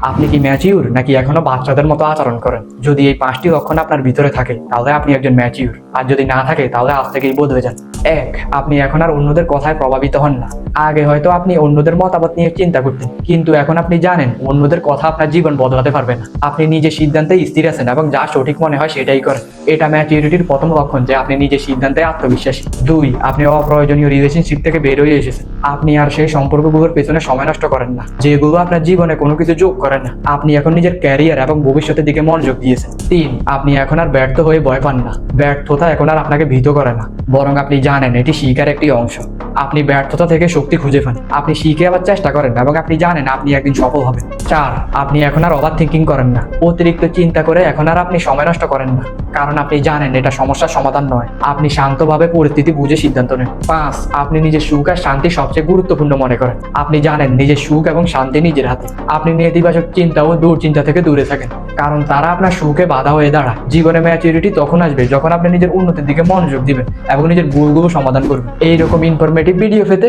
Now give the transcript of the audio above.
আপনি কি ম্যাচিউর নাকি এখনো বাচ্চাদের মতো আচরণ করেন? যদি এই 5টি লক্ষণ আপনার ভিতরে থাকে তাহলে আপনি একজন ম্যাচিউর, আর যদি না থাকে তাহলে আজ থেকেই বদলে যান। 1, আপনি এখন আর অন্যদের কথায় প্রভাবিত হন না। আগে হয়তো আপনি অন্যদের মতামত নিয়ে চিন্তা করতেন, কিন্তু এখন আপনি জানেন অন্যদের কথা আপনার জীবন বদলাতে পারবে না। আপনি নিজের সিদ্ধান্তে স্থির আছেন এবং যা সঠিক মনে হয় সেটাই করেন। এটা ম্যাচিউরিটির প্রথম লক্ষণ যে আপনি নিজের সিদ্ধান্তে আত্মবিশ্বাসী। 2, আপনি অপ্রয়োজনীয় রিলেশনশিপ থেকে বের হয়ে এসেছেন। আপনি আর সেই সম্পর্কগুলোর পেছনে সময় নষ্ট করেন না যেগুলো আপনার জীবনে কোনো কিছু যোগ করে না। আপনি এখন নিজের ক্যারিয়ার এবং ভবিষ্যতের দিকে মনোযোগ দিয়েছেন। 3, আপনি এখন আর ব্যর্থ হয়ে ভয় পান না। ব্যর্থতা এখন আর আপনাকে ভীত করে না, বরং আপনি জানেন এটি শিকার একটি অংশ। আপনি ব্যর্থতা থেকে শক্তি খুঁজে পান, আপনি শিখে আবার চেষ্টা করেন এবং আপনি জানেন আপনি একদিন সফল হবেন। 4, আপনি এখন আর ওভার থিঙ্কিং করেন না। অতিরিক্ত চিন্তা করে এখন আর আপনি সময় নষ্ট করেন না, কারণ আপনি জানেন এটা সমস্যার সমাধান নয়। আপনি শান্তভাবে পরিস্থিতি বুঝে সিদ্ধান্ত নেন। 5, আপনি নিজের সুখ আর শান্তি সবচেয়ে গুরুত্বপূর্ণ মনে করেন। আপনি জানেন নিজের সুখ এবং শান্তি নিজের হাতে। আপনি নেতিবাচক চিন্তা ও দুশ্চিন্তা থেকে দূরে থাকেন, কারণ তারা আপনার সুখে বাধা হয়ে দাঁড়ায়। জীবনে ম্যাচুরিটি তখন আসবে যখন আপনি নিজের উন্নতির দিকে মনোযোগ দিবেন এবং নিজের ভুলগুলো সমাধান করবেন। এইরকম ইনফরমেটিভ ভিডিও পেতে